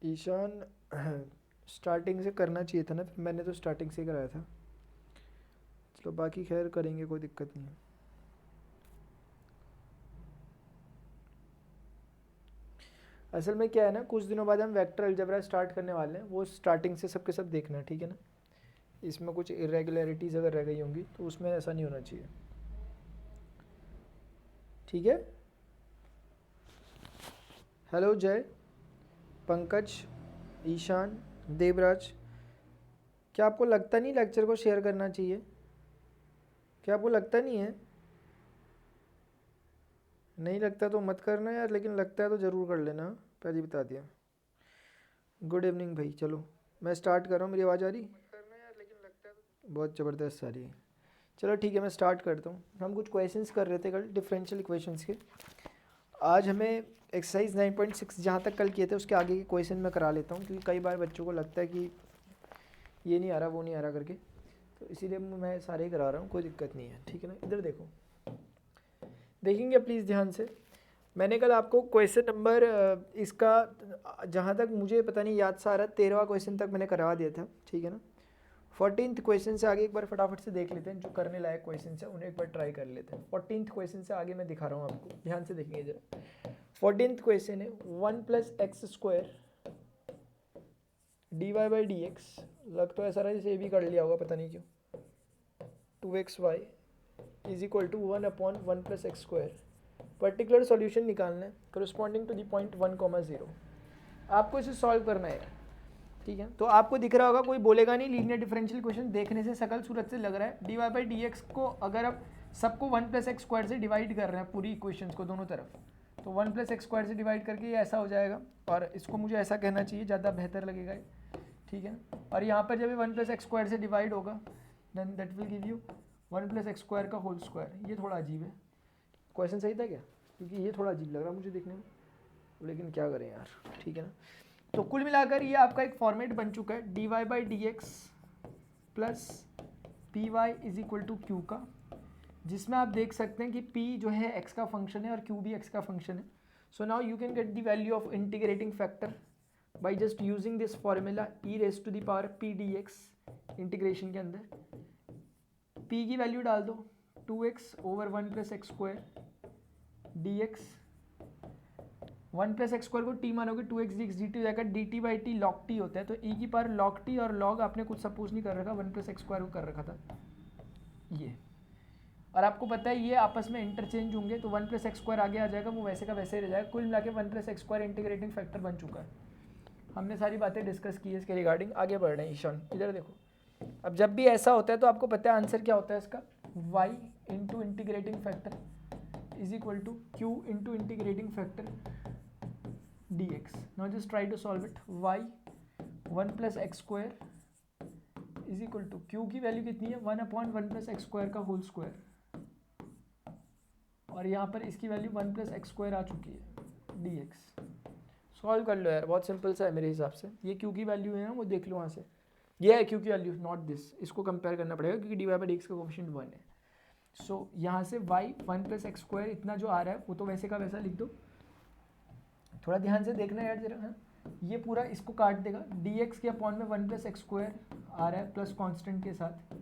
Ishan starting से करना चाहिए था ना, फिर मैंने तो स्टार्टिंग से ही कराया था। चलो बाकी खैर करेंगे, कोई दिक्कत नहीं है। असल में क्या है ना, कुछ दिनों बाद हम वेक्टर अलजेब्रा स्टार्ट करने वाले हैं, वो स्टार्टिंग से सबके सब देखना है, ठीक है ना। इसमें कुछ इरेगुलरिटीज़ अगर रह गई होंगी तो उसमें ऐसा नहीं होना चाहिए, ठीक है। हेलो जय, पंकज, ईशान, देवराज, क्या आपको लगता नहीं लेक्चर को शेयर करना चाहिए? क्या आपको लगता नहीं है? नहीं लगता तो मत करना यार, लेकिन लगता है तो ज़रूर कर लेना, पहले ही बता दिया। गुड इवनिंग भाई, चलो मैं स्टार्ट कर रहा हूँ। मेरी आवाज़ आ रही? बहुत ज़बरदस्त आ रही है। चलो ठीक है, मैं स्टार्ट करता हूँ। हम कुछ क्वेश्चंस कर रहे थे कल डिफरेंशियल इक्वेशंस के। आज हमें एक्सरसाइज 9.6 जहाँ तक कल किए थे उसके आगे के क्वेश्चन मैं करा लेता हूँ, क्योंकि कई बार बच्चों को लगता है कि ये नहीं आ रहा वो नहीं आ रहा करके, तो इसीलिए मैं सारे ही करा रहा हूँ, कोई दिक्कत नहीं है, ठीक है ना। इधर देखो, देखेंगे प्लीज़ ध्यान से। मैंने कल आपको क्वेश्चन नंबर इसका जहाँ तक मुझे पता नहीं याद सा आ रहा है 13वां क्वेश्चन तक मैंने करवा दिया था, ठीक है ना। 14th क्वेश्चन से आगे एक बार फटाफट से देख लेते हैं, जो करने लायक क्वेश्चन है उन्हें एक बार ट्राई कर लेते हैं। 14th क्वेश्चन से आगे मैं दिखा रहा हूँ आपको, ध्यान से देखेंगे जरा। 14th क्वेश्चन है 1 + x² dy/dx। लग तो ऐसा रहा है जैसे ये भी कर लिया होगा, पता नहीं क्यों। 2xy = 1/1 + x²। पर्टिकुलर सॉल्यूशन निकालना है करस्पॉन्डिंग टू द पॉइंट 1, 0। आपको इसे सॉल्व करना है, ठीक है। तो आपको दिख रहा होगा, कोई बोलेगा नहीं लीनियर डिफरेंशियल क्वेश्चन देखने से शकल सूरत से लग रहा है। dy/dx को अगर आप सबको 1 + x² से डिवाइड कर रहे हैं, पूरी इक्वेशंस को दोनों तरफ, तो 1 + x² से डिवाइड करके ये ऐसा हो जाएगा, और इसको मुझे ऐसा कहना चाहिए, ज़्यादा बेहतर लगेगा, ठीक है। और यहाँ पर जब 1 + x² से डिवाइड होगा then that will give you 1 + x² का होल स्क्वायर। ये थोड़ा अजीब है, क्वेश्चन सही था क्या? क्योंकि ये थोड़ा अजीब लग रहा है मुझे देखने में, लेकिन क्या करें यार, ठीक है ना। तो कुल मिलाकर ये आपका एक फॉर्मेट बन चुका है dy/dx + py = q का, जिसमें आप देख सकते हैं कि p जो है x का फंक्शन है और q भी x का फंक्शन है। So now you can get the value of integrating factor by just using this formula e⁻p dx। Integration के अंदर p की वैल्यू डाल दो 2x/1 + x² dx। 1 + x² को t मानोगे 2x dx dt हो जाएगा, dt/t log t होता है, तो e की पावर log t, और log आपने कुछ सपोज नहीं कर रखा, 1 + x² को कर रखा था ये। और आपको पता है ये आपस में इंटरचेंज होंगे, तो 1 + x² आगे आ जाएगा, वो वैसे का वैसे ही रह जाएगा। कुल मिला के 1 + x² इंटीग्रेटिंग फैक्टर बन चुका है। हमने सारी बातें डिस्कस की है इसके रिगार्डिंग, आगे बढ़ रहे हैं। ईशान इधर देखो, अब जब भी ऐसा होता है तो आपको पता है आंसर क्या होता है इसका, y × integrating factor = q × integrating factor dx। Now just try to solve it। y 1 + x² = q की वैल्यू कितनी है, 1/1 + x² का होल स्क्वायर, और यहाँ पर इसकी वैल्यू 1 + x² आ चुकी है dx। सॉल्व कर लो यार, बहुत सिंपल सा है मेरे हिसाब से। ये q की वैल्यू है ना, वो देख लो वहाँ से, ये है q की वैल्यू, नॉट दिस। इसको कंपेयर करना पड़ेगा क्योंकि dy/dx का कोफिशिएंट 1 है। सो यहाँ से y 1 + x² इतना जो आ रहा है वो तो वैसे का वैसा लिख दो। थोड़ा ध्यान से देखना यार जरा, हाँ। ये पूरा इसको काट देगा, dx के अपॉन में 1 + x² आ रहा है प्लस कांस्टेंट के साथ।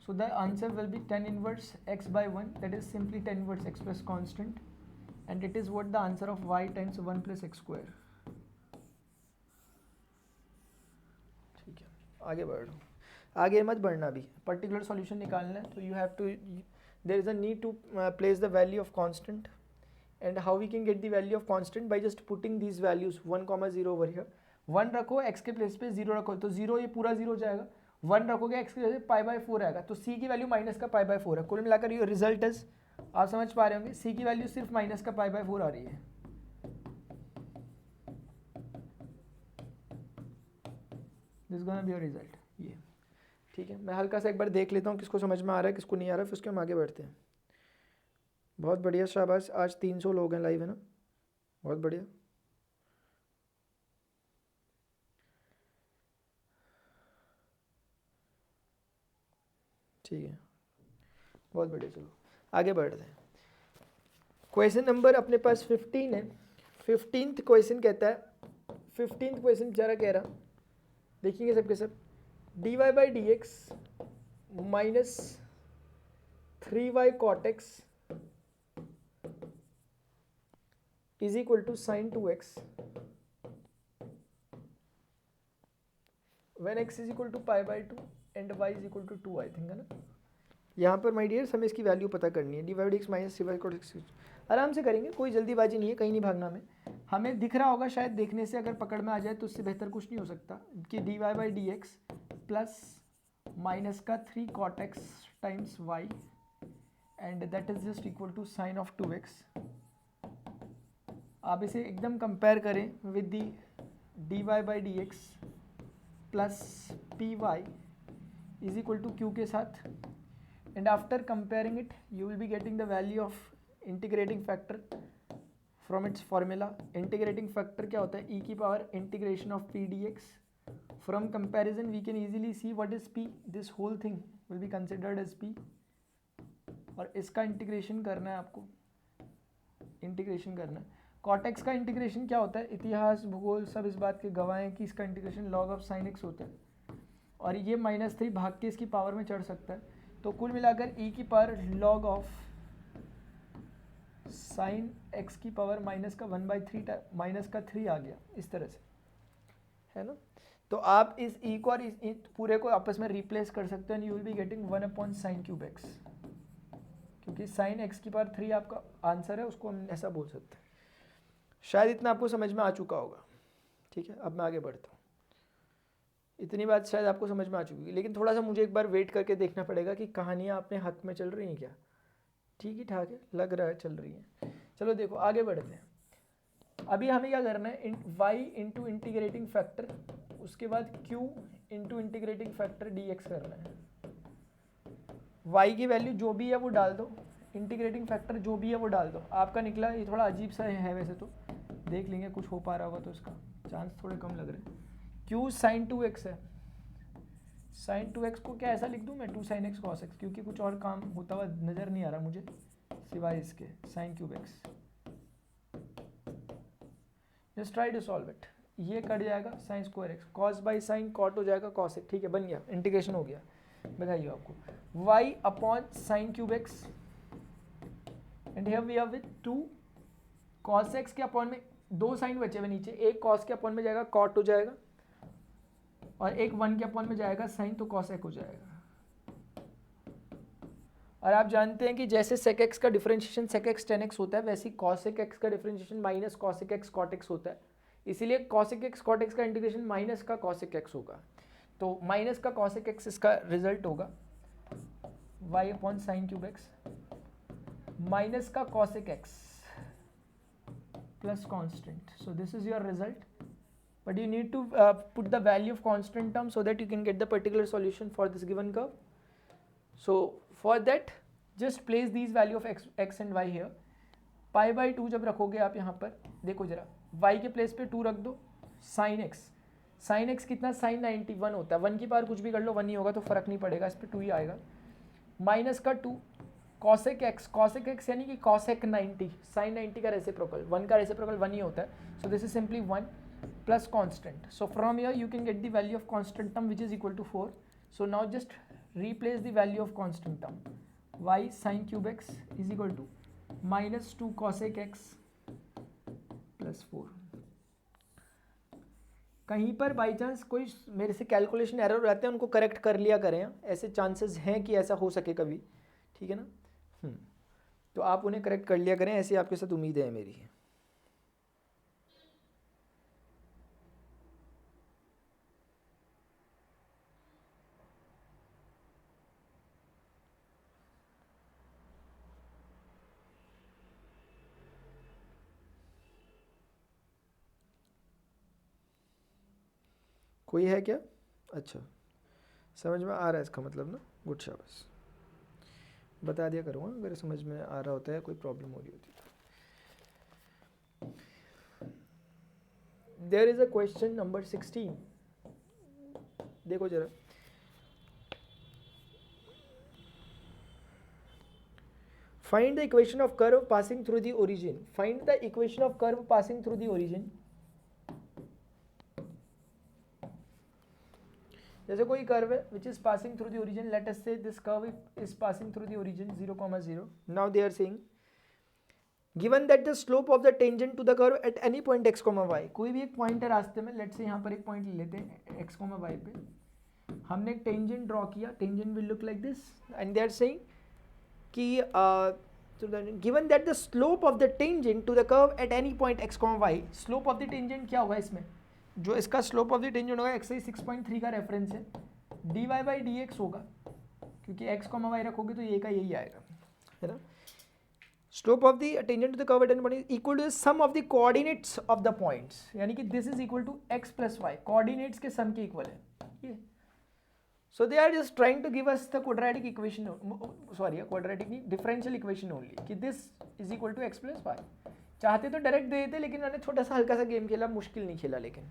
So the answer will be tan inverse x/1, that is simply tan inverse x plus constant, and it is what the answer of y times 1 + x²। ठीक है, आगे बढ़ लो, आगे मत बढ़ना भी, पर्टिकुलर सॉल्यूशन निकालना है, तो you have to, there is a need to place the value of constant. And how we can get the value of constant? By just putting these values 1, 0 over here। 1 रखो x के place पे, 0 रखो तो 0, ये पूरा 0 हो जाएगा। 1 रखोगे x के प्लेस पे π/4 आएगा, तो c की वैल्यू माइनस का π/4 है। कुल मिलाकर ये रिजल्ट इज, आप समझ पा रहे होंगे, c की वैल्यू सिर्फ माइनस का π/4 आ रही है। This gonna be your result, ये ठीक है। मैं हल्का सा एक बार देख लेता हूँ किसको समझ में आ रहा है किसको नहीं आ रहा है, फिर उसके हम आगे बढ़ते हैं। बहुत बढ़िया, शाबाश। आज 300 लोग हैं लाइव, है ना, बहुत बढ़िया। ठीक है, बहुत बढ़िया। चलो आगे बढ़ते हैं। क्वेश्चन नंबर अपने पास 15 है। 15th क्वेश्चन कहता है 15th क्वेश्चन जरा कह रहा, देखेंगे सबके सब। dy by D x minus 3y cot x is equal to sine 2x when x is equal to pi by 2 and y is equal to 2 I think, है ना। यहाँ पर माय डियर्स हमें इसकी वैल्यू पता करनी है। D Y D x minus 3y cot x, आराम से करेंगे, कोई जल्दीबाजी नहीं है, कहीं नहीं भागना में। हमें दिख रहा होगा शायद, देखने से अगर पकड़ में आ जाए तो उससे बेहतर कुछ नहीं हो सकता कि D Y by D x plus minus का 3 cot x times y and that is just equal to sine of 2x। आप इसे एकदम कंपेयर करें with the D Y by D x plus P Y is equal to Q के साथ, and after comparing it you will be getting the value of integrating factor from its formula. Integrating factor क्या होता है? E की power integration of P D X. From comparison we can easily see what is P, this whole thing will be considered as P, और इसका integration करना है आपको, integration करना है। कॉटेक्स का इंटीग्रेशन क्या होता है? इतिहास भूगोल सब इस बात के गवाह हैं कि इसका integration log of sine x होता है, और ये -3 भाग के इसकी पावर में चढ़ सकता है। तो कुल मिलाकर ई की power log of sine x की पावर -1/3 -3 आ गया, इस तरह से, है ना। तो आप इस ई को और इस पूरे को आपस में रिप्लेस कर सकते हैं, you will be getting 1/sin³ x, क्योंकि साइन एक्स की पावर 3 आपका आंसर है, उसको हम ऐसा बोल सकते हैं। शायद इतना आपको समझ में आ चुका होगा, ठीक है। अब मैं आगे बढ़ता हूँ, इतनी बात शायद आपको समझ में आ चुकी है, लेकिन थोड़ा सा मुझे एक बार वेट करके देखना पड़ेगा कि कहानियाँ अपने हक में चल रही हैं क्या। ठीक ही ठाक है, लग रहा है चल रही हैं। चलो देखो आगे बढ़ते हैं। अभी हमें क्या करना है? y इंटू इंटीग्रेटिंग फैक्टर, उसके बाद q into integrating factor dx करना है। y की वैल्यू जो भी है वो डाल दो, इंटीग्रेटिंग फैक्टर जो भी है वो डाल दो। आपका निकला, ये थोड़ा अजीब सा है वैसे तो, देख लेंगे कुछ हो पा रहा होगा तो इसका चांस थोड़े कम लग रहे हैं। q साइन 2x है, साइन 2x को क्या ऐसा लिख दूँ मैं, 2 sin x cos x, क्योंकि कुछ और काम होता हुआ नज़र नहीं आ रहा मुझे सिवाय इसके sin³x। Just try to solve it. ये कट जाएगा sin² x, cos by sine cot हो जाएगा cos x, ठीक है, बन गया, इंटीग्रेशन हो गया। बताइए आपको y upon sin³ x and here we have with 2 cos x के अपॉन में 2 साइन बचे हुए नीचे, एक cos के अपॉन में जाएगा cot हो जाएगा, और एक 1 के अपॉन में जाएगा साइन, तो cos x हो जाएगा। और आप जानते हैं कि जैसे sec x का differentiation sec x tan x होता है, वैसे ही cos x का differentiation minus cos x cot x होता है। इसीलिए cos x cot x का इंटीग्रेशन माइनस का cos x होगा, तो माइनस का cos x इसका रिजल्ट होगा y upon sin³ x minus का cos x plus constant. So this is your result, but you need to put the value of constant term so that you can get the particular solution for this given curve. So for that just place these value of x and y here. Pi by 2 जब रखोगे आप यहाँ पर, देखो जरा y के place पे 2 रख दो, साइन x कितना, साइन 91 होता है, 1 की पावर कुछ भी कर लो 1 ही होगा, तो फर्क नहीं पड़ेगा, इस पर 2 ही आएगा। माइनस का 2 cosec x यानी कि cosec 90, साइन 90 का रेसिप्रोकल, 1 का रेसिप्रोकल 1 ही होता है, so this is simply 1 plus constant. So from here you can get the value of constant term which is equal to 4. So now just replace the value of constant term. Y sin³ x is equal to minus 2 cosec x plus 4. कहीं पर by chance कोई मेरे से calculation error रहते हैं, उनको correct कर लिया करें, ऐसे चांसेस हैं कि ऐसा हो सके कभी, ठीक है ना। तो आप उन्हें करेक्ट कर लिया करें, ऐसी आपके साथ उम्मीद है मेरी। कोई है क्या? अच्छा, समझ में आ रहा है इसका मतलब ना, गुड, शाबाश, बता दिया करूँगा अगर समझ में आ रहा होता है, कोई प्रॉब्लम हो रही होती तो। There is a question number 16, देखो जरा, find the equation of curve passing through the origin, find the equation of curve passing through the origin जैसे कोई कर्व है which is passing through the origin, let us say this curve is passing through the origin 0,0. Now they are saying given that the slope of the tangent to the curve at any point x, y, कोई भी एक point है रास्ते में, late से यहाँ पर एक पॉइंट ले लेते हैं x, y पे हमने एक टेंजेंट ड्रॉ किया, tangent will look like this and they are saying कि given that the slope of the tangent to the curve at any point x, y, slope of the tangent क्या होगा इसमें, जो इसका स्लोप ऑफ द टेंजेंट होगा exercise 6.3 का reference है, dy by dx होगा, क्योंकि x, y रखोगे तो ये का यही आएगा, है ना. Slope of the tangent to the curve at any point equal to the sum of the coordinates of the points, यानी कि this is equal to x plus y, coordinates के सम के इक्वल है ये. So they are just trying to give us the quadratic equation, sorry quadratic नहीं, differential equation only, कि this is equal to x plus y. चाहते तो direct दे देते, लेकिन उन्होंने छोटा सा हल्का सा गेम खेला, मुश्किल नहीं खेला लेकिन,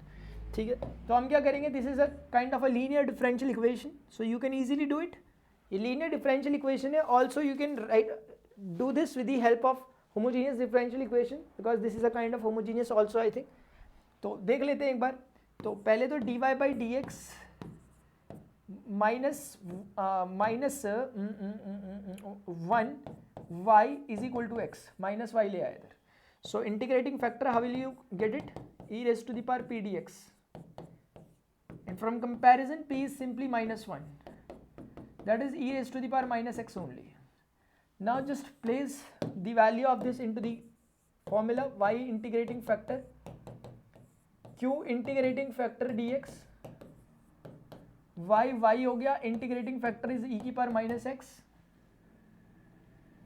ठीक है. तो हम क्या करेंगे, this is a kind of a linear differential equation, so you can easily do it. ये लीनियर डिफरेंशियल इक्वेशन है, also you can write do this with the help of homogeneous differential equation, because this is a kind of homogeneous also I think. तो देख लेते हैं एक बार. तो पहले तो dy by D x minus 1 y is equal to x, minus y ले आया इधर. So integrating factor, how will you get it, e raised to the power p dx, and from comparison p is simply minus 1, that is e raised to the power minus x only. Now just place the value of this into the formula, y integrating factor q integrating factor dx, y हो गया, integrating factor is e की power minus x,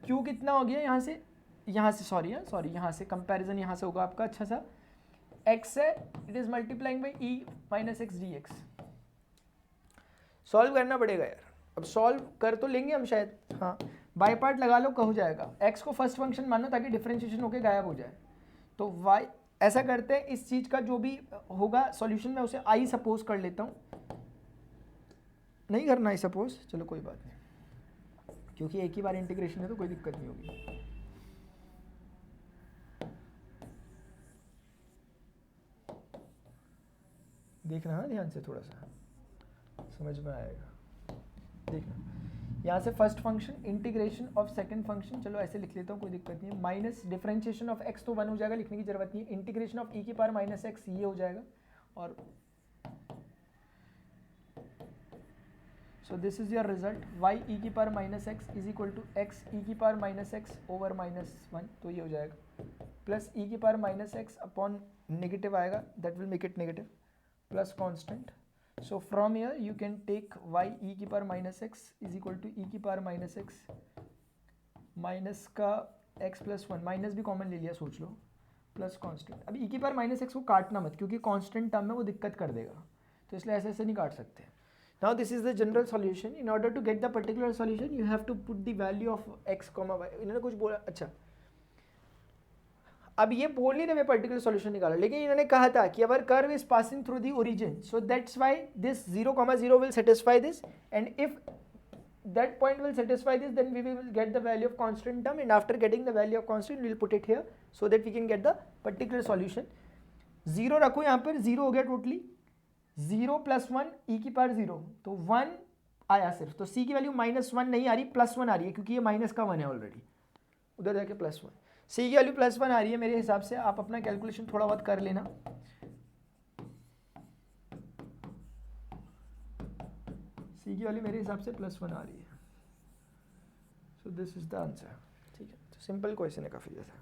q कितना हो गया यहाँ से sorry यहाँ से कंपैरिजन यहाँ से होगा आपका अच्छा सा, x है, it is multiplying by e minus x d x. Solve करना पड़ेगा यार, अब सॉल्व कर तो लेंगे हम शायद, हाँ बाई पार्ट लगा लो, हो जाएगा. x को फर्स्ट फंक्शन मानो ताकि डिफरेंशिएशन होकर गायब हो जाए. तो y ऐसा करते हैं, इस चीज़ का जो भी होगा सॉल्यूशन मैं उसे i सपोज कर लेता हूँ, नहीं करना है सपोज, चलो कोई बात नहीं, क्योंकि एक ही बार इंटीग्रेशन है तो कोई दिक्कत नहीं होगी. देखना हाँ ध्यान से, थोड़ा सा समझ में आएगा. देखना यहाँ से first function integration of second function, चलो ऐसे लिख लेता हूँ, कोई दिक्कत नहीं है. माइनस डिफरेंशिएशन ऑफ x तो 1 हो जाएगा, लिखने की जरूरत नहीं है. इंटीग्रेशन ऑफ e की पावर माइनस एक्स ये हो जाएगा, और so this is your result, y e की power minus x is equal to x e की power minus x over minus 1, तो ये हो जाएगा, प्लस e की power minus x upon negative आएगा, that will make it negative, plus constant. So from here you can take y e की power minus x is equal to e की power minus x minus का x plus 1, minus भी common ले लिया सोच लो, plus constant. अब e की power minus x को काटना मत, क्योंकि कांस्टेंट टर्म में वो दिक्कत कर देगा, तो इसलिए ऐसे ऐसे नहीं काट सकते. Now this is the general solution. In order to get the particular solution, you have to put the value of x, y. इन्होंने कुछ बोला, अच्छा अब ये बोल नहीं रहे मैं पर्टिकुलर सॉल्यूशन निकाला, लेकिन इन्होंने कहा था कि our curve is passing through the origin, so that's why this 0,0 will satisfy this, and if that point will satisfy this, then we will get the value of constant term, and after getting the value of constant we will put it here so that we can get the particular solution. 0 रखो यहाँ पर, 0 हो गया totally, 0 plus 1 e की power 0, तो 1 आया सिर्फ, तो c की वैल्यू -1 नहीं आ रही, +1 आ रही है, क्योंकि ये माइनस का 1 है ऑलरेडी, उधर जाके +1, c की वैल्यू +1 आ रही है मेरे हिसाब से. आप अपना कैलकुलेशन थोड़ा बहुत कर लेना. c की वैल्यू मेरे हिसाब से +1 आ रही है. So this is the answer. ठीक है, तो सिंपल क्वेश्चन है काफ़ी ज़्यादा.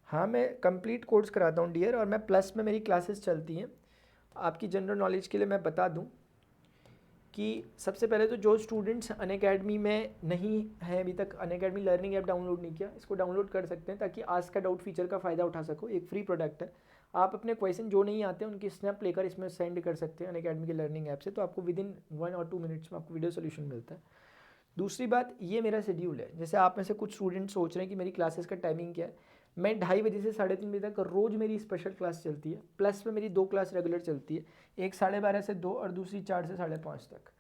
हाँ, मैं कंप्लीट कोर्स कराता हूँ डियर, और मैं प्लस में मेरी क्लासेस चलती हैं. आपकी जनरल नॉलेज के लिए मैं बता दूँ कि सबसे पहले तो जो स्टूडेंट्स अनअकैडमी में नहीं है अभी तक, अनअकैडमी लर्निंग ऐप डाउनलोड नहीं किया, इसको डाउनलोड कर सकते हैं ताकि आस्क का डाउट फीचर का फ़ायदा उठा सको. एक फ्री प्रोडक्ट है. आप अपने क्वेश्चन जो नहीं आते हैं उनकी स्नैप लेकर इसमें सेंड कर सकते हैं अनअकैडमी के लर्निंग ऐप से, तो आपको विद इन 1 और 2 मिनट्स में आपको वीडियो सोल्यूशन मिलता है. दूसरी बात, ये मेरा शेड्यूल है. जैसे आप में से कुछ स्टूडेंट सोच रहे हैं कि मेरी क्लासेस का टाइमिंग क्या है, मैं 2:30 बजे से 3:30 बजे तक रोज़ मेरी स्पेशल क्लास चलती है. प्लस में मेरी 2 क्लास रेगुलर चलती है, एक 12:30 से 2 और दूसरी 4 से 5:30 तक.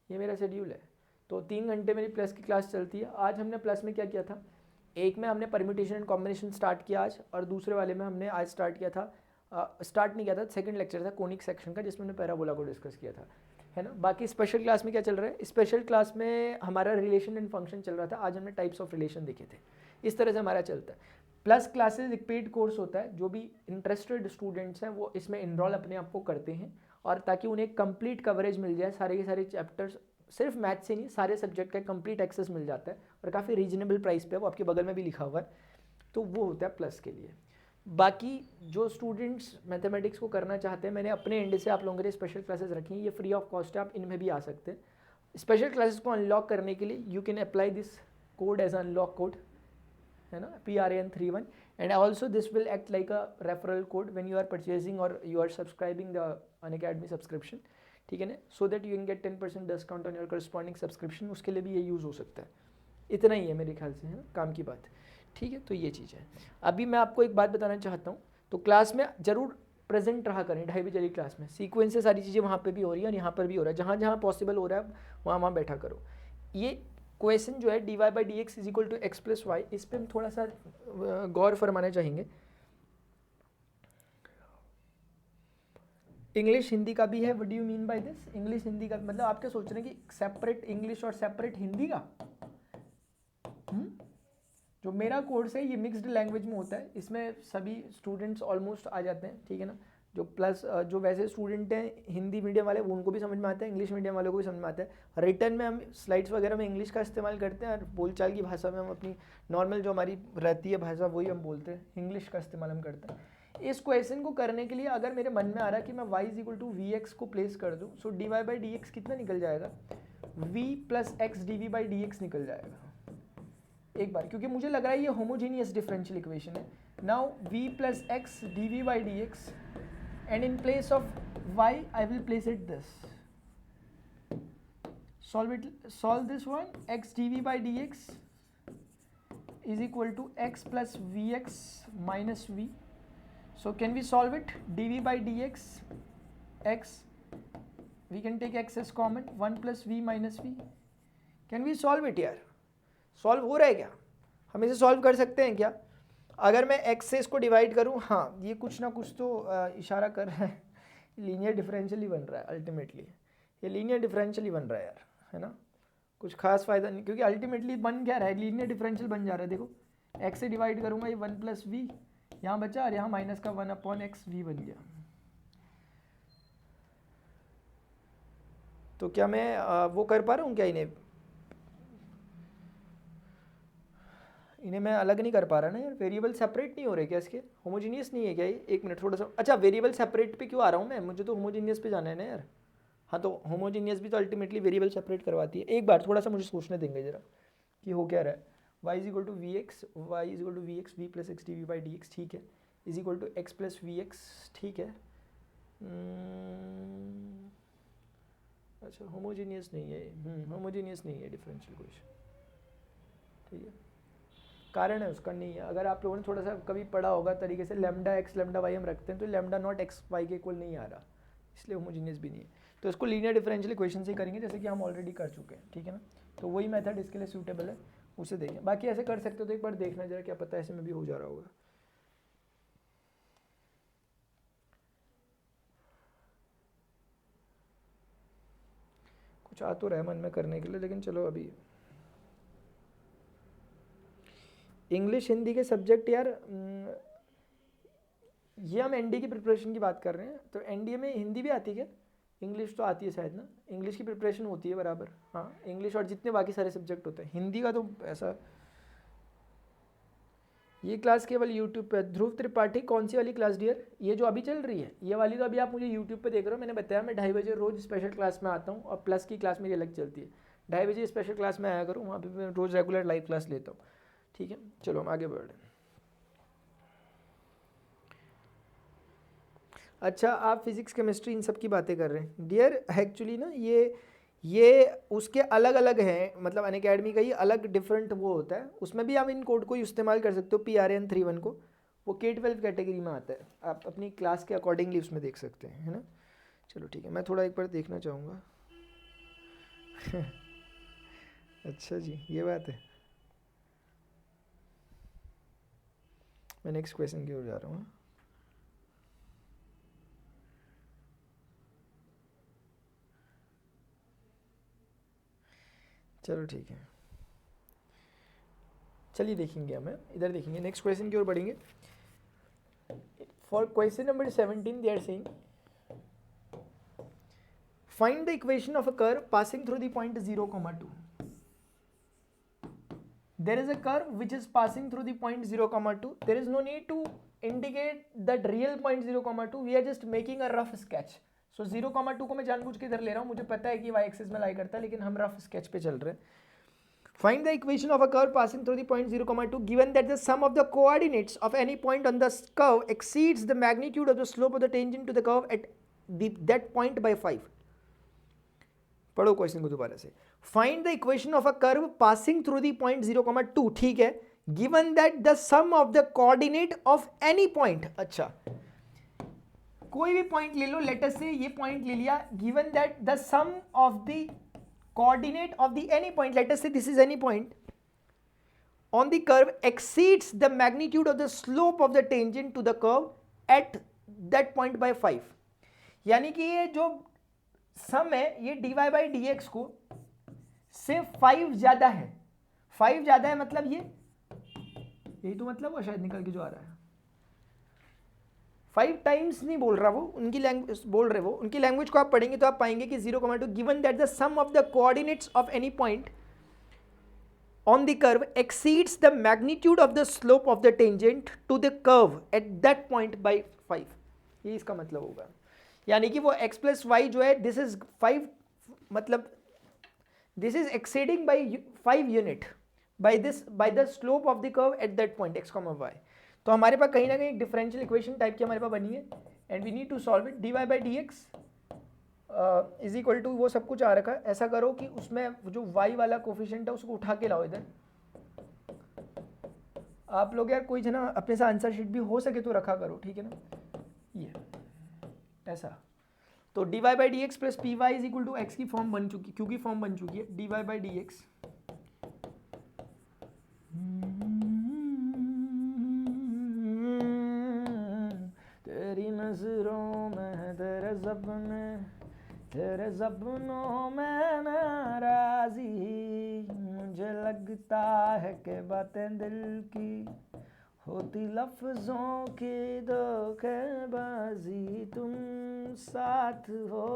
ये मेरा शेड्यूल है. तो 3 घंटे मेरी प्लस की क्लास चलती है। आज हमने प्लस में क्या किया था, एक में हमने परम्यूटेशन एंड कॉम्बिनेशन स्टार्ट किया आज, और दूसरे वाले में हमने आज स्टार्ट किया था, स्टार्ट नहीं किया था, सेकंड लेक्चर था कोनिक सेक्शन का जिसमें हमने पैराबोला को डिस्कस किया था, है ना। बाकी स्पेशल क्लास में क्या चल रहा है, स्पेशल क्लास में हमारा रिलेशन एंड फंक्शन चल रहा था। आज हमने टाइप्स ऑफ रिलेशन देखे थे। इस तरह से हमारा चलता है। प्लस क्लासेज एक पेड कोर्स होता है, जो भी इंटरेस्टेड स्टूडेंट्स हैं वो इसमें इनरोल अपने आप को करते हैं, और ताकि उन्हें कंप्लीट कवरेज मिल जाए, सारे के सारे चैप्टर्स, सिर्फ मैथ से नहीं सारे सब्जेक्ट का कंप्लीट एक्सेस मिल जाता है, और काफ़ी रीजनेबल प्राइस पे है, वो आपके बगल में भी लिखा हुआ है। तो वो होता है प्लस के लिए। बाकी जो स्टूडेंट्स मैथमेटिक्स को करना चाहते हैं, मैंने अपने एंड से आप लोगों के लिए स्पेशल क्लासेस रखी हैं, ये फ्री ऑफ कॉस्ट है, आप इनमें भी आ सकते हैं। स्पेशल क्लासेस को अनलॉक करने के लिए you can apply this code as unlock code, है ना, PRAN31, and also this will act like a referral code when you are purchasing और you are subscribing the Unacademy subscription, ठीक है ना, so that you can get 10% discount on your corresponding subscription. उसके लिए भी ये यूज़ हो सकता है। इतना ही है मेरे ख्याल से, है ना, काम की बात, ठीक है। तो ये चीज़ है। अभी मैं आपको एक बात बताना चाहता हूँ, तो क्लास में ज़रूर प्रेजेंट रहा करें, 2:30 बजे वाली क्लास में। सीक्वेंस से सारी चीज़ें वहाँ पे भी हो रही है और यहाँ पर भी हो रहा है, जहाँ जहाँ पॉसिबल हो रहा है वहाँ वहाँ बैठा करो। ये क्वेश्चन जो है dy/dx is equal to x plus Y, इस पर हम थोड़ा सा गौर फरमाना चाहेंगे। इंग्लिश हिंदी का भी है। What do you mean by this? English Hindi का मतलब आप क्या सोच रहे हैं कि सेपरेट इंग्लिश और सेपरेट हिंदी का? जो मेरा कोर्स है ये मिक्स्ड लैंग्वेज में होता है, इसमें सभी स्टूडेंट्स ऑलमोस्ट आ जाते हैं, ठीक है ना। जो प्लस जो वैसे स्टूडेंट हैं हिंदी मीडियम वाले, उनको भी समझ में आता है, इंग्लिश मीडियम वालों को भी समझ में आता है। रिटर्न में हम स्लाइड्स वगैरह में इंग्लिश का इस्तेमाल करते हैं, और बोलचाल की भाषा में हम अपनी नॉर्मल जो हमारी रहती है भाषा वही हम बोलते हैं, इंग्लिश का इस्तेमाल हम करते हैं। इस क्वेश्चन को करने के लिए अगर मेरे मन में आ रहा है कि मैं y is equal to V X को प्लेस कर दूँ, सो dy/dx कितना निकल जाएगा, v प्लस एक्स dv/dx निकल जाएगा एक बार, क्योंकि मुझे लग रहा है ये होमोजीनियस डिफरेंशियल इक्वेशन है। Now v plus X dv/dx, and in place of y I will place it this, solve this one, x dv/dx is equal to x plus vx minus v. So can we solve it? dv/dx x, we can take x as common, 1 plus v minus v. Can we solve it यार? Solve हो रहा है क्या? हम इसे solve कर सकते हैं क्या? अगर मैं x से इसको डिवाइड करूँ, हाँ ये कुछ ना कुछ तो इशारा कर रहा है, लीनियर डिफरेंशियल ही बन रहा है अल्टीमेटली, ये लीनियर डिफरेंशियल ही बन रहा है यार, है ना। कुछ खास फ़ायदा नहीं, क्योंकि अल्टीमेटली बन क्या रहा है, लीनियर डिफरेंशियल बन जा रहा है। देखो x से डिवाइड करूँगा ये 1 प्लस वी यहाँ बचा, और यहाँ माइनस का 1/x v बन गया। तो क्या मैं वो कर पा रहा हूँ क्या, इन्हें मैं अलग नहीं कर पा रहा ना यार, वेरिएबल सेपरेट नहीं हो रहे क्या इसके, होमोजीनियस नहीं है क्या ये? एक मिनट थोड़ा सा, अच्छा वेरिएबल सेपरेट पे क्यों आ रहा हूँ मैं, मुझे तो होमोजीनियस पे जाना है ना यार। हाँ तो होमोजीनियस भी तो अल्टीमेटली वेरिएबल सेपरेट करवाती है। एक बार थोड़ा सा मुझे सोचने देंगे जरा कि हो क्या रहा है। y is equal to V X, Y is equal to V X V plus X dv/dx, ठीक है, is equal to X plus V X, ठीक है। अच्छा होमोजीनियस नहीं है, होमोजीनियस नहीं है डिफरेंशियल इक्वेशन, ठीक है। कारण है उसका नहीं है। अगर आप लोगों ने थोड़ा सा कभी पढ़ा होगा तरीके से, लैम्डा एक्स लैम्डा वाई हम रखते हैं, तो लैम्डा नॉट एक्स वाई के इक्वल नहीं आ रहा, इसलिए होमोजीनियस भी नहीं है। तो इसको लीनियर डिफरेंशियल इक्वेशन से करेंगे, जैसे कि हम ऑलरेडी कर चुके हैं, ठीक है ना। तो वही मेथड इसके लिए सूटेबल है, उसे देखें। बाकी ऐसे कर सकते हो तो एक बार देखना जरा, क्या पता ऐसे में भी हो जा रहा होगा। कुछ आ तो रहा है मन में करने के लिए, लेकिन चलो अभी इंग्लिश हिंदी के सब्जेक्ट यार, ये हम एनडी की प्रिपरेशन की बात कर रहे हैं, तो एनडीए में हिंदी भी आती है क्या? इंग्लिश तो आती है शायद ना, इंग्लिश की प्रिपरेशन होती है बराबर, हाँ इंग्लिश और जितने बाकी सारे सब्जेक्ट होते हैं, हिंदी का तो ऐसा। ये क्लास केवल यूट्यूब पे। ध्रुव त्रिपाठी कौन सी वाली क्लास डियर? ये जो अभी चल रही है ये वाली, तो अभी आप मुझे यूट्यूब पे देख रहे हो। मैंने बताया मैं 2:30 बजे रोज़ स्पेशल क्लास में आता हूँ, और प्लस की क्लास मेरी अलग चलती है। 2:30 बजे स्पेशल क्लास में आया करूँ, वहाँ पर मैं रोज़ रेगुलर लाइव क्लास लेता हूँ, ठीक है। चलो हम आगे बढ़ रहे हैं। अच्छा आप फिज़िक्स केमिस्ट्री इन सब की बातें कर रहे हैं डियर, एक्चुअली ना ये उसके अलग अलग हैं, मतलब अनअकैडमी का ही अलग डिफरेंट वो होता है, उसमें भी आप इन कोड को इस्तेमाल कर सकते हो, PRAN31 को, वो K12 कैटेगरी में आता है, आप अपनी क्लास के अकॉर्डिंगली उसमें देख सकते हैं, है ना। चलो ठीक है, मैं थोड़ा एक बार देखना चाहूँगा। अच्छा जी, ये बात है। मैं नेक्स्ट क्वेश्चन की ओर जा रहा हूँ। चलो ठीक है, चलिए देखेंगे, हमें इधर देखेंगे, नेक्स्ट क्वेश्चन की ओर बढ़ेंगे। For question number 17 they are saying find the equation of a curve passing through the point 0,2. There is a curve which is passing through the point 0,2. There is no need to indicate that real point 0,2. We are just making a rough sketch. So 0,2 को मैं जानबूझ के इधर ले रहा हूँ, मुझे पता है कि y एक्सिस में लाई करता है, लेकिन हम रफ स्केच पे चल रहे हैं. Find the equation of a curve passing through the point 0,2 given that the sum of the coordinates of any point on the curve exceeds the magnitude of the slope of the tangent to the curve at that point by 5. पढ़ो question को दोबारा से. Find the equation of a curve passing through the point 0,2. ठीक है, given that the sum of the coordinate of any point. अच्छा, कोई भी point ले लो, लेट अस से ये पॉइंट ले लिया, given that the sum of the coordinate of the any point, let us say this is any point on the curve exceeds the magnitude of the slope of the tangent to the curve at that point by 5. यानी कि ये जो सम है, ये dy by D x को से 5 ज्यादा है. 5 ज्यादा है मतलब ये, यही तो मतलब वो शायद निकल के जो आ रहा है. 5 टाइम्स नहीं बोल रहा वो, उनकी लैंग्वेज बोल रहे वो, उनकी लैंग्वेज को आप पढ़ेंगे तो आप पाएंगे कि 0,2 given that the sum of the coordinates of any point on the curve exceeds the magnitude of the slope of the tangent to the curve at that point by 5. ये इसका मतलब होगा. यानी कि वो x प्लस वाई जो है, this is 5, मतलब this is exceeding by 5 unit by the slope of the curve at that point x, y. तो हमारे पास कहीं ना कहीं डिफरेंशियल इक्वेशन टाइप की हमारे पास बनी है, and we need to solve it. dy by D X is equal to वो सब कुछ आ रखा है. ऐसा करो कि उसमें जो y वाला कोफिशिएंट है उसको उठा के लाओ इधर. आप लोग यार कोई जो ना अपने साथ आंसर शीट भी हो सके तो रखा करो, ठीक है ना. ये ऐसा, तो dy by D x plus P Y is equal to X की फॉर्म बन चुकी, क्योंकि फॉर्म बन चुकी है dy बाई डी एक्स तेरी नजरों में तेरे ज़ब्नों में नाराज़ी, मुझे लगता है कि बातें दिल की होती लफ्ज़ों की धोखेबाजी, तुम साथ हो.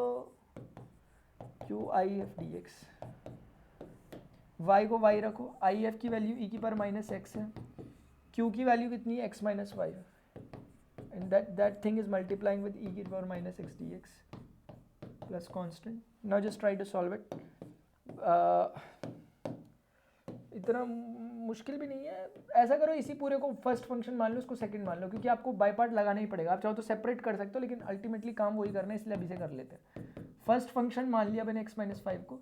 Q I F d x, y को वाई रखो, आई एफ की वैल्यू ई की पावर माइनस एक्स है, क्यू की वैल्यू कितनी है, x minus y, and that thing is multiplying with e की power minus x d x plus constant. Now just try to solve it. इतना मुश्किल भी नहीं है. ऐसा करो, इसी पूरे को फर्स्ट फंक्शन मान लो, उसको सेकंड मान लो, क्योंकि आपको बाय पार्ट लगाना ही पड़ेगा. आप चाहो तो सेपरेट कर सकते हो, लेकिन अल्टीमेटली काम वही करना है, इसलिए अभी से कर लेते हैं. फर्स्ट फंक्शन मान लिया मैंने x माइनस 5 को,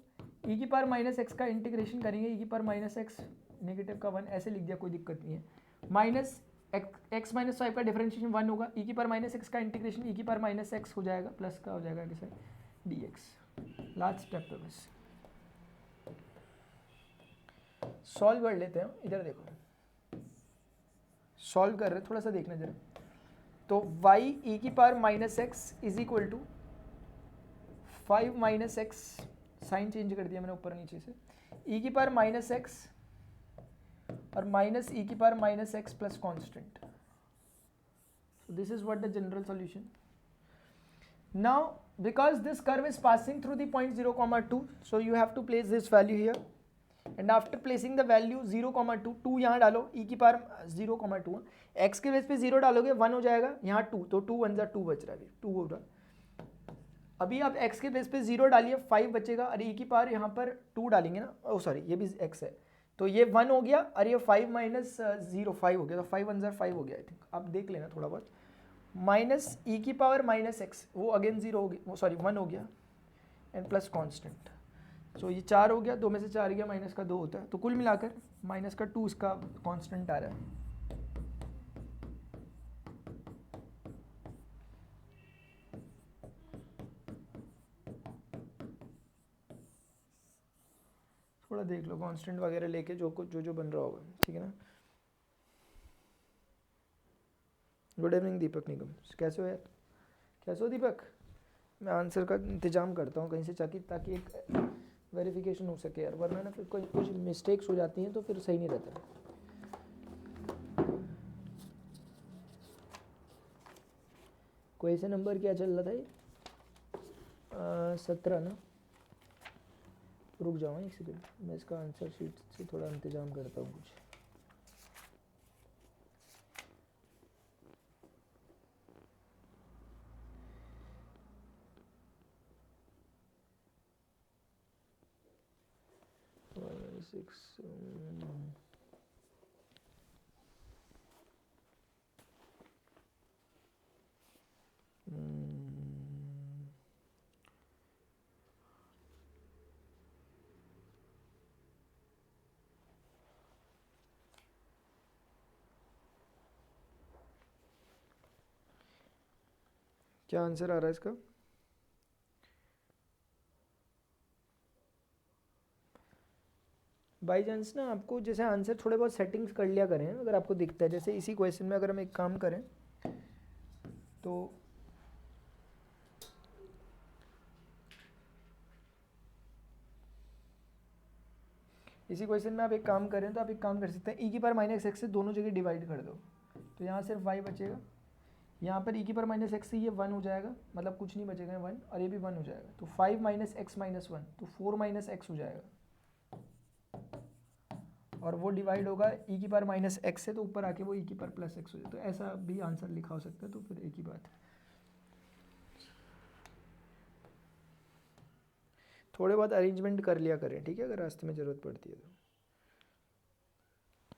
ई की पावर माइनस एक्स का इंटीग्रेशन करेंगे, ई की पावर माइनस एक्स नेगेटिव का 1 ऐसे लिख दिया, कोई दिक्कत नहीं है. माइनस एक्स माइनस 5 का डिफरेंशिएशन 1 होगा, ई की पावर माइनस एक्स का इंटीग्रेशन ई की पावर माइनस एक्स हो जाएगा, प्लस का हो जाएगा किसे डी एक्स. लास्ट स्टेप पे बस सॉल्व कर लेते हैं. इधर देखो, सॉल्व कर रहे, थोड़ा सा देखना जरा. तो y ई की power minus x is equal to 5 minus x, sign change कर दिया मैंने ऊपर नीचे से, ई की पावर माइनस एक्स और माइनस ई की power minus x plus constant. This is what the general solution. Now because this curve is passing through the point 0,2, so you have to place this value here, and after placing the value 0,2, 2 यहाँ डालो, e की power 0,2, x के base पे 0 डालोगे 1 हो जाएगा, यहाँ 2, तो 2 1 2 बच रहा है, 2 होगा. अभी आप x के बेस पे 0 डालिए, 5 बचेगा, और e की पावर यहाँ पर 2 डालेंगे ना, ओ सॉरी ये भी x है, तो ये 1 हो गया, और ये 5 माइनस 0 5 हो गया, तो 5 1 5 हो गया. आई थिंक आप देख लेना थोड़ा बहुत. माइनस ई की पावर माइनस एक्स, वो अगेन 0 हो गया, वो सॉरी 1 हो गया, एंड प्लस कॉन्स्टेंट. सो ये 4 हो गया, 2 में से 4 गया, माइनस का 2 होता है, तो कुल मिलाकर माइनस का 2 इसका कॉन्स्टेंट आ रहा है. थोड़ा देख लो कांस्टेंट वगैरह लेके जो कुछ जो बन रहा होगा, ठीक है ना। गुड इवनिंग दीपक निगम, कैसे हो यार, कैसे हो दीपक? मैं आंसर का इंतजाम करता हूँ कहीं से ताकि एक वेरिफिकेशन हो सके यार, वरना ना फिर कुछ मिस्टेक्स हो जाती हैं तो फिर सही नहीं रहता। क्वेश्चन नंबर क्या चल रहा था ये? 17 ना। रुक जाओ एक सेकंड, मैं इसका आंसर शीट से थोड़ा इंतजाम करता हूँ कुछ। क्या आंसर आ रहा है इसका? बाई चांस ना आपको जैसे आंसर थोड़े बहुत सेटिंग्स कर लिया करें, अगर आपको दिखता है जैसे इसी क्वेश्चन में अगर हम एक काम करें तो इसी क्वेश्चन में आप एक काम करें तो आप एक काम कर सकते हैं, ई की पावर माइनस एक्स से दोनों जगह डिवाइड कर दो, तो यहाँ सिर्फ वाई बचेगा, यहाँ पर ई की पावर माइनस एक्स से ये 1 हो जाएगा, मतलब कुछ नहीं बचेगा 1, और ये भी 1 हो जाएगा, तो 5 माइनस एक्स माइनस 1, तो 4 माइनस एक्स हो जाएगा, और वो डिवाइड होगा ई की पावर माइनस एक्स से, तो ऊपर आके वो ई की पावर प्लस एक्स हो जाए, तो ऐसा भी आंसर लिखा हो सकता है, तो फिर एक ही बात है। थोड़े बहुत अरेंजमेंट कर लिया करें, ठीक है, अगर रास्ते में ज़रूरत पड़ती है तो।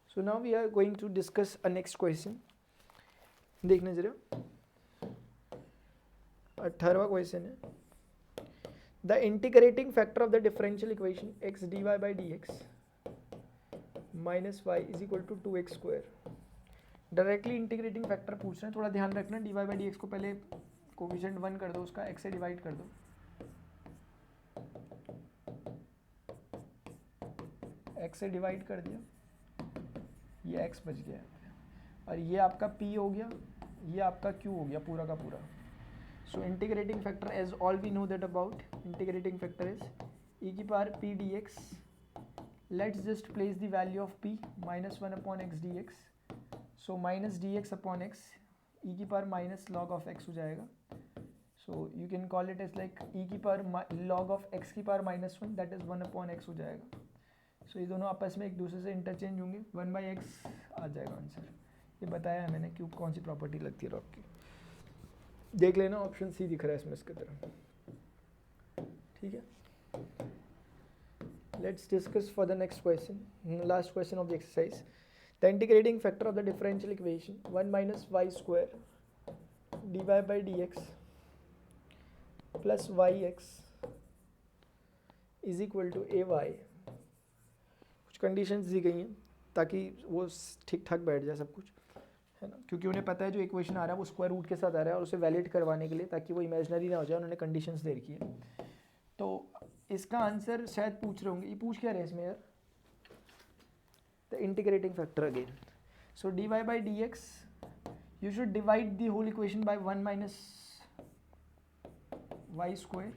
So now we are going to discuss a next question. देखने जरा 18वां क्वेश्चन है, the integrating factor of the differential equation x d Y by D x minus y is equal to 2x square. Directly integrating factor पूछ रहे हैं, थोड़ा ध्यान रखना, d Y by D x को पहले कोफिशिएंट 1 कर दो, उसका x से डिवाइड कर दो, x से डिवाइड कर दिया, ये x बच गया, और ये आपका p हो गया, ये आपका q हो गया पूरा का पूरा। So integrating factor as all we know that about integrating factor is e की power p dx, let's just place the value of p minus 1 upon x d x, so minus d x upon x, e की power minus log of x हो जाएगा, so you can call it as like e की power log of x की power minus 1, that is 1 upon x हो जाएगा। सो ये दोनों आपस में एक दूसरे से इंटरचेंज होंगे, 1 बाई एक्स आ जाएगा आंसर। ये बताया है मैंने क्यूब कौन सी प्रॉपर्टी लगती है रॉक की, देख लेना, ऑप्शन सी दिख रहा है इसमें इसकी तरह, ठीक है। Let's discuss for the next question, last question of the exercise, the integrating factor of the differential equation 1 minus y square d Y by D x plus y x is equal to a y. कुछ conditions दी गई हैं ताकि वो ठीक ठाक बैठ जाए सब कुछ, है ना, क्योंकि उन्हें पता है जो इक्वेशन आ रहा है वो स्क्वायर रूट के साथ आ रहा है, और उसे वैलिड करवाने के लिए ताकि वो इमेजिनरी ना हो जाए, उन्होंने कंडीशंस दे रखी है। तो इसका आंसर शायद पूछ रहे होंगे, ये पूछ क्या रहे हैं इसमें यार, the integrating factor again, so d Y by D x you should divide the whole equation by 1 minus y square,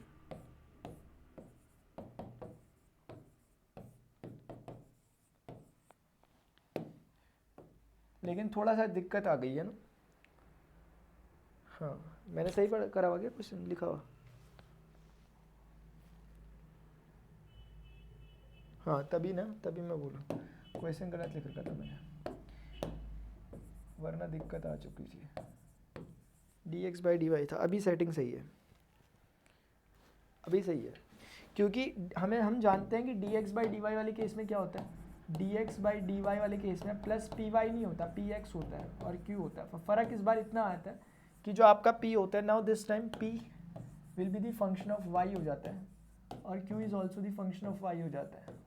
लेकिन थोड़ा सा दिक्कत आ गई है ना। हाँ मैंने सही करा हुआ क्या क्वेश्चन लिखा हुआ? हाँ तभी ना, तभी मैं बोलूँ क्वेश्चन गलत लिख रखा था मैंने, वरना दिक्कत आ चुकी थी। D x by d y था, अभी सेटिंग सही है, अभी सही है, क्योंकि हम जानते हैं कि d x by d y वाले केस में क्या होता है, d x by d y वाले केस में प्लस पी वाई नहीं होता, पी एक्स होता है और क्यू होता है। फ़र्क इस बार इतना आता है कि जो आपका पी होता है, now this time p will be the function of y हो जाता है, और q is also the function of y हो जाता है।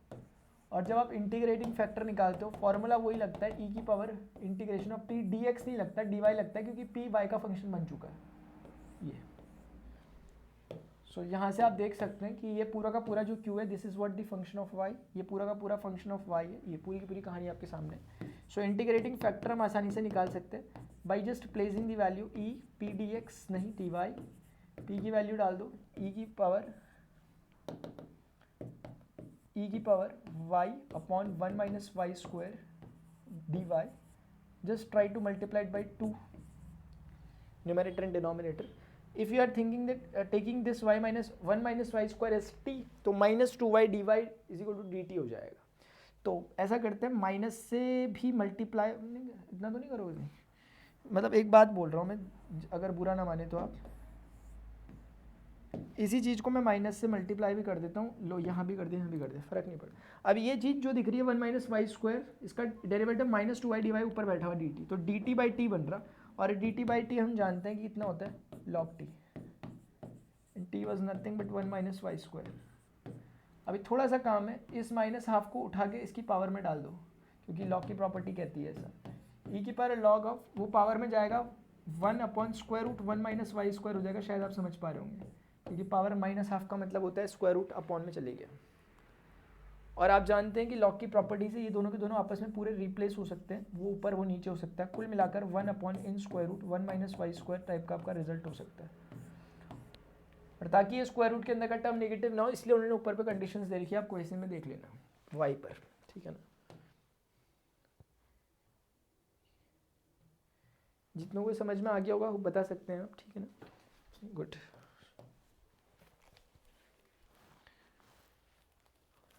और जब आप इंटीग्रेटिंग फैक्टर निकालते हो फॉर्मूला वही लगता है, ई की power integration of P D x नहीं लगता, डी वाई लगता है, क्योंकि पी वाई का फंक्शन बन चुका है ये। सो यहाँ से आप देख सकते हैं कि ये पूरा का पूरा जो q है this is what the function of y, ये पूरा का पूरा फंक्शन ऑफ y है, ये पूरी की पूरी कहानी आपके सामने है। सो इंटीग्रेटिंग फैक्टर हम आसानी से निकाल सकते हैं by just placing the value e p dx नहीं dy, p की वैल्यू डाल दो e की power y upon 1 minus y square dy, just try to multiply it by 2 numerator and denominator. If you are thinking that taking this y minus 1 minus y square as t, तो minus 2y dy is equal to dt हो जाएगा। तो ऐसा करते हैं minus से भी multiply, इतना तो नहीं करोगे, मतलब एक बात बोल रहा हूँ मैं, अगर बुरा ना माने तो आप, इसी चीज़ को मैं माइनस से मल्टीप्लाई भी कर देता हूँ, लो यहाँ भी कर दे यहाँ भी कर दे, फर्क नहीं पड़ता। अब ये चीज़ जो दिख रही है 1 माइनस वाई स्क्वायर, इसका डेरिवेटिव माइनस 2y dy ऊपर बैठा हुआ dt, तो dt बाई टी बन रहा, और dt बाई टी हम जानते हैं कि कितना होता है log t, t was nothing but 1 minus y square. अभी थोड़ा सा काम है, इस माइनस हाफ को उठा के इसकी पावर में डाल दो, क्योंकि लॉग की प्रॉपर्टी कहती है ऐसा, e की पावर लॉग ऑफ, वो पावर में जाएगा 1 upon square root 1 minus y square हो जाएगा, शायद आप समझ पा रहे होंगे, क्योंकि पावर माइनस हाफ का मतलब होता है स्क्वायर रूट अपॉन में चले गया। और आप जानते हैं कि लॉग की प्रॉपर्टी से ये दोनों के दोनों आपस में पूरे रिप्लेस हो सकते हैं, वो ऊपर वो नीचे हो सकता है, कुल मिलाकर 1 upon in square root 1 minus y square type का आपका रिजल्ट हो सकता है। और ताकि ये स्क्वायर रूट के अंदर का टर्म नेगेटिव ना हो, इसलिए उन्होंने ऊपर पे कंडीशंस दे रखी है, आपको ऐसे में देख लेना वाई पर, ठीक है ना। जितनों को समझ में आ गया होगा वो बता सकते हैं आप, ठीक है ना, गुड।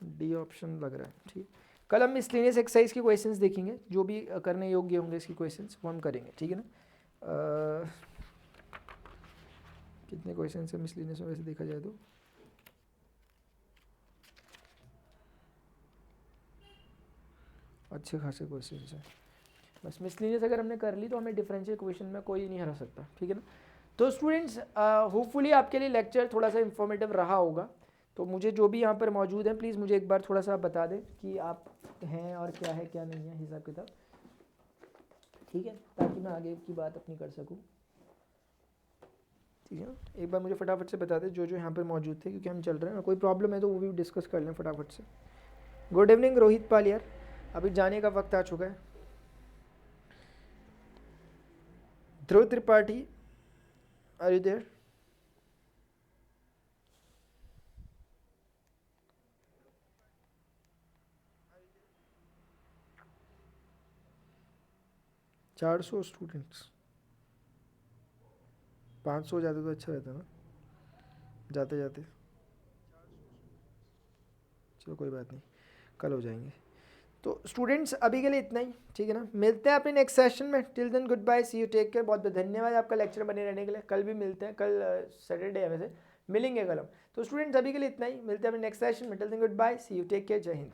डी ऑप्शन लग रहा है, ठीक। कल हम मिसलेनियस एक्सरसाइज के क्वेश्चंस देखेंगे, जो भी करने योग्य होंगे इसकी क्वेश्चंस वो हम करेंगे, ठीक है ना। कितने क्वेश्चंस है मिसलेनियस में वैसे देखा जाए तो, अच्छे खासे क्वेश्चंस हैं। बस मिसलेनियस अगर हमने कर ली तो हमें डिफरेंशियल क्वेश्चन में कोई नहीं हरा सकता, ठीक है ना। तो स्टूडेंट्स होपफुली आपके लिए लेक्चर थोड़ा सा इंफॉर्मेटिव रहा होगा। तो मुझे जो भी यहाँ पर मौजूद हैं प्लीज़ मुझे एक बार थोड़ा सा बता दें कि आप हैं और क्या है क्या नहीं है हिसाब किताब, ठीक है, ताकि मैं आगे की बात अपनी कर सकूँ, ठीक है। एक बार मुझे फटाफट से बता दें जो जो यहाँ पर मौजूद थे, क्योंकि हम चल रहे हैं, कोई प्रॉब्लम है तो वो भी डिस्कस कर लें फटाफट से। गुड इवनिंग रोहित पाल यार, अभी जाने का वक्त आ चुका है। ध्रुव त्रिपाठी, आर यू देयर? चार 400 स्टूडेंट्स, 500 हो जाते तो अच्छा रहता ना जाते जाते, चलो कोई बात नहीं, कल हो जाएंगे। तो स्टूडेंट्स अभी के लिए इतना ही, ठीक है ना, मिलते हैं अपने नेक्स्ट सेशन में। Till then good bye, see you, take care. बहुत बहुत धन्यवाद आपका लेक्चर बने रहने के लिए। कल भी मिलते हैं, कल सैटरडे है वैसे, मिलेंगे कल हम। तो स्टूडेंट्स अभी के लिए इतना ही, मिलते हैं अपने नेक्स्ट सेशन में। Till then good bye, see you, take care, जय हिंद।